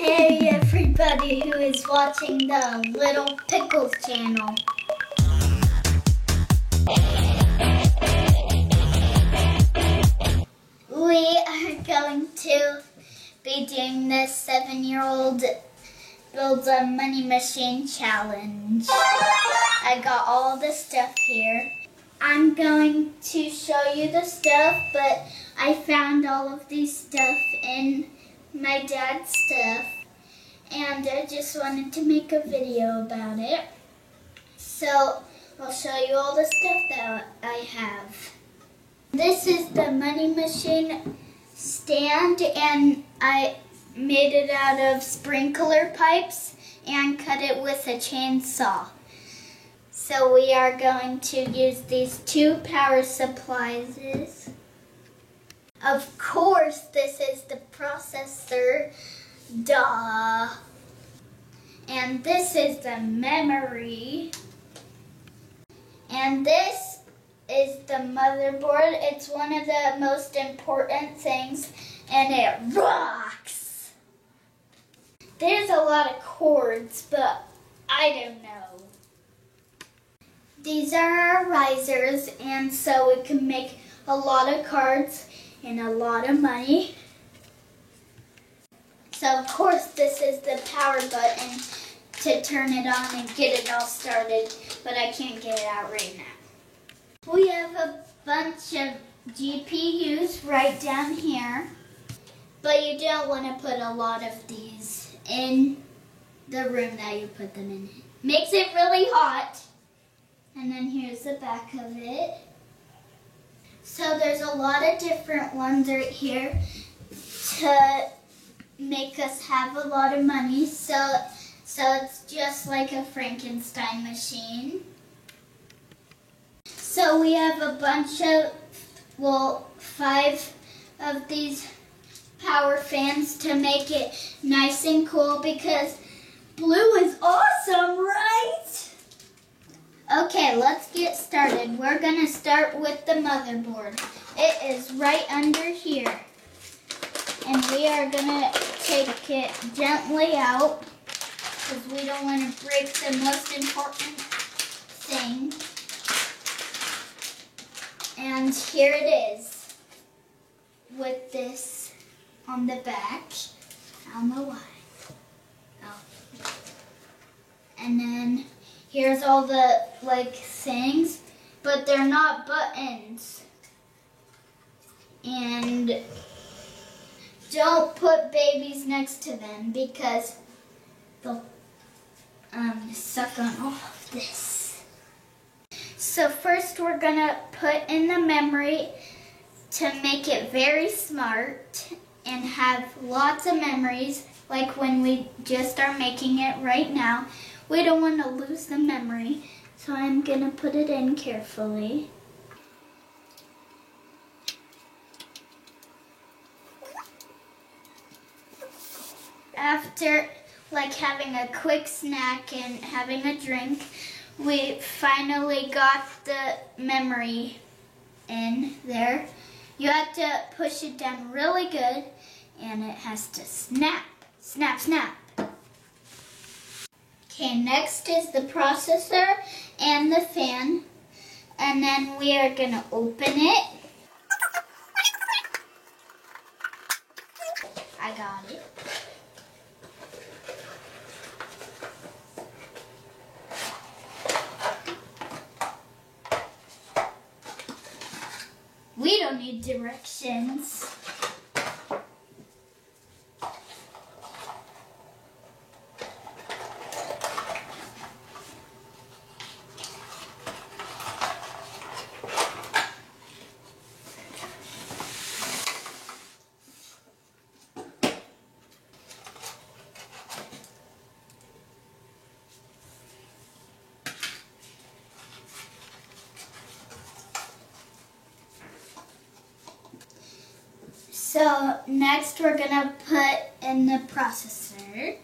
Hey everybody who is watching the Little Pickles channel. We are going to be doing this 7-year-old builds a money machine challenge. I got all the stuff here. I'm going to show you the stuff, but I found all of these stuff in my dad's stuff, and I just wanted to make a video about it. So I'll show you all the stuff that I have. This is the money machine stand, and I made it out of sprinkler pipes and cut it with a chainsaw. So we are going to use these two power supplies. Of course, this is the processor, duh. And this is the memory. And this is the motherboard. It's one of the most important things, and it rocks. There's a lot of cords, but I don't know. These are our risers, and so we can make a lot of cards and a lot of money. So of course this is the power button to turn it on and get it all started, but I can't get it out right now. We have a bunch of GPUs right down here, but you don't want to put a lot of these in the room that you put them in. Makes it really hot. And then here's the back of it. So there's a lot of different ones right here to make us have a lot of money. So it's just like a Frankenstein machine. So we have a bunch of, 5 of these power fans to make it nice and cool, because blue is awesome, right? Okay, let's get started. We're going to start with the motherboard. It is right under here. And we are going to take it gently out, because we don't want to break the most important thing. And here it is, with this on the back. I don't know why. Oh. And then here's all the things, but they're not buttons. And don't put babies next to them, because they'll suck on all of this. So first we're gonna put in the memory to make it very smart and have lots of memories, like when we just are making it right now. We don't want to lose the memory, so I'm going to put it in carefully. After having a quick snack and having a drink, we finally got the memory in there. You have to push it down really good, and it has to snap, snap, snap. Okay, next is the processor and the fan, and then we are going to open it. I got it. We don't need directions. So next we're going to put in the processor,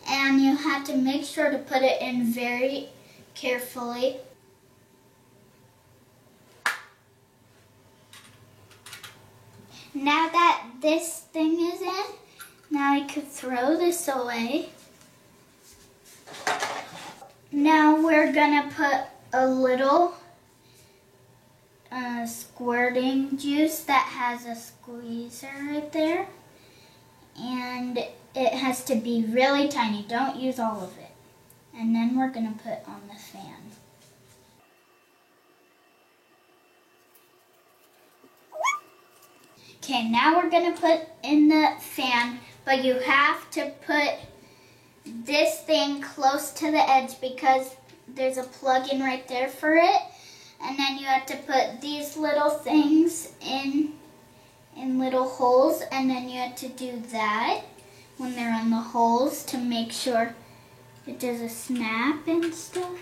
and you have to make sure to put it in very carefully. Now that this thing is in, Now I could throw this away. Now we're gonna put a little squirting juice that has a squeezer right there. And it has to be really tiny. Don't use all of it. And then we're gonna put on the fan. Okay, now we're gonna put in the fan, but you have to put this thing close to the edge because there's a plug-in right there for it. And then you have to put these little things in little holes, and then you have to do that when they're on the holes to make sure it doesn't snap and stuff.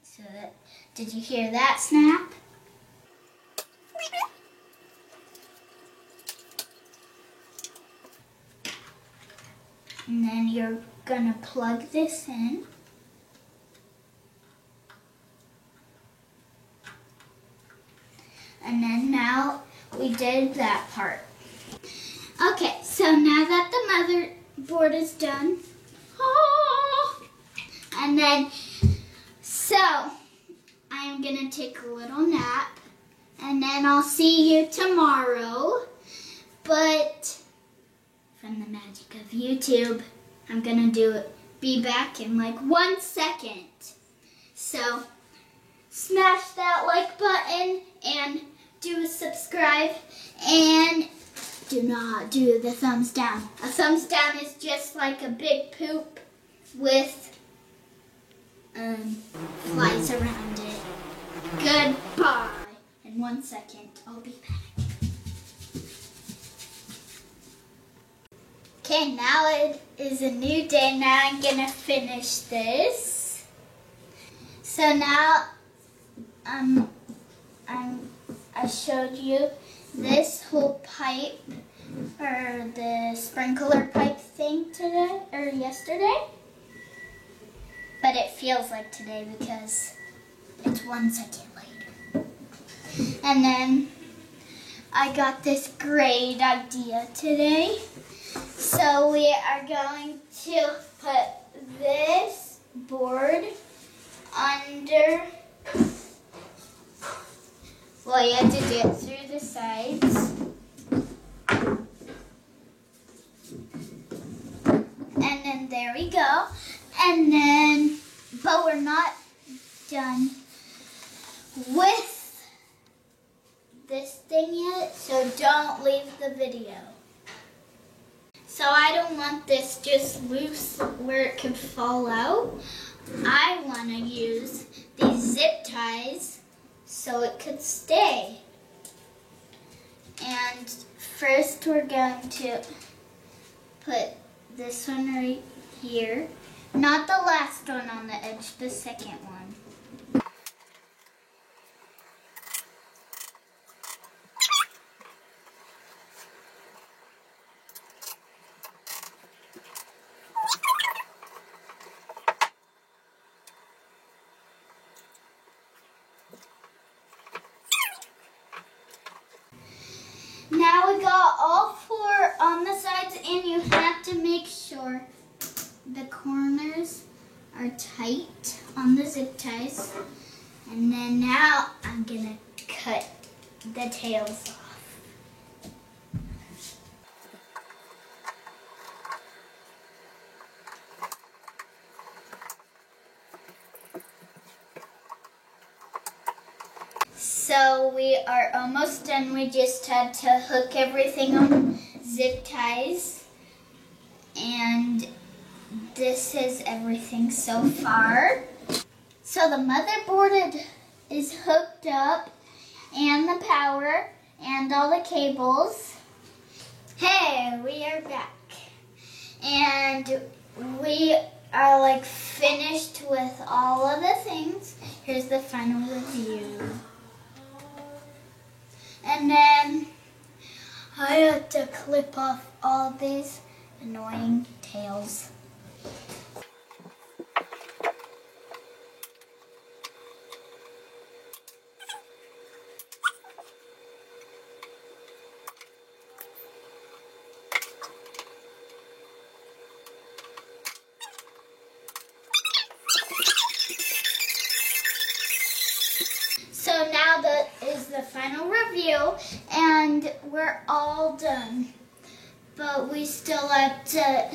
So did you hear that snap? And then you're gonna plug this in. And then now we did that part. Okay, so now that the motherboard is done, and then, so I'm gonna take a little nap, and then I'll see you tomorrow. But from the magic of YouTube, I'm gonna be back in like 1 second. So smash that like button and do subscribe, and do not do the thumbs down. A thumbs down is just like a big poop with flies around it. Goodbye. In 1 second, I'll be back. Okay, now it is a new day. Now I'm gonna finish this. So now I showed you this whole pipe, or the sprinkler pipe thing today, or yesterday. But it feels like today because it's 1 second later. And then I got this great idea today. So we are going to put this board under. Well, you have to do it through the sides. And then there we go. And then, but we're not done with this thing yet, so don't leave the video. So I don't want this just loose where it could fall out. I want to use these zip ties so it could stay. And first we're going to put this one right here. Not the last one on the edge, the second one. Now we got all 4 on the sides, and you have to make sure the corners are tight on the zip ties. And then now I'm gonna cut the tails off. So we are almost done. We just had to hook everything on zip ties. And this is everything so far. So the motherboard is hooked up, and the power, and all the cables. Hey, we are back. And we are like finished with all of the things. Here's the final review. And then I had to clip off all these annoying tails. the final review, and we're all done. But we still have to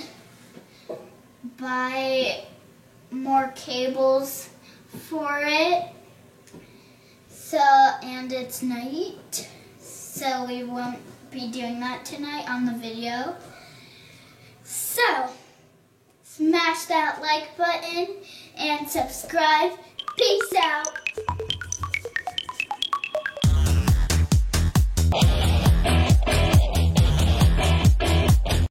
buy more cables for it. So, and it's night, so we won't be doing that tonight on the video. So, smash that like button and subscribe. Peace out.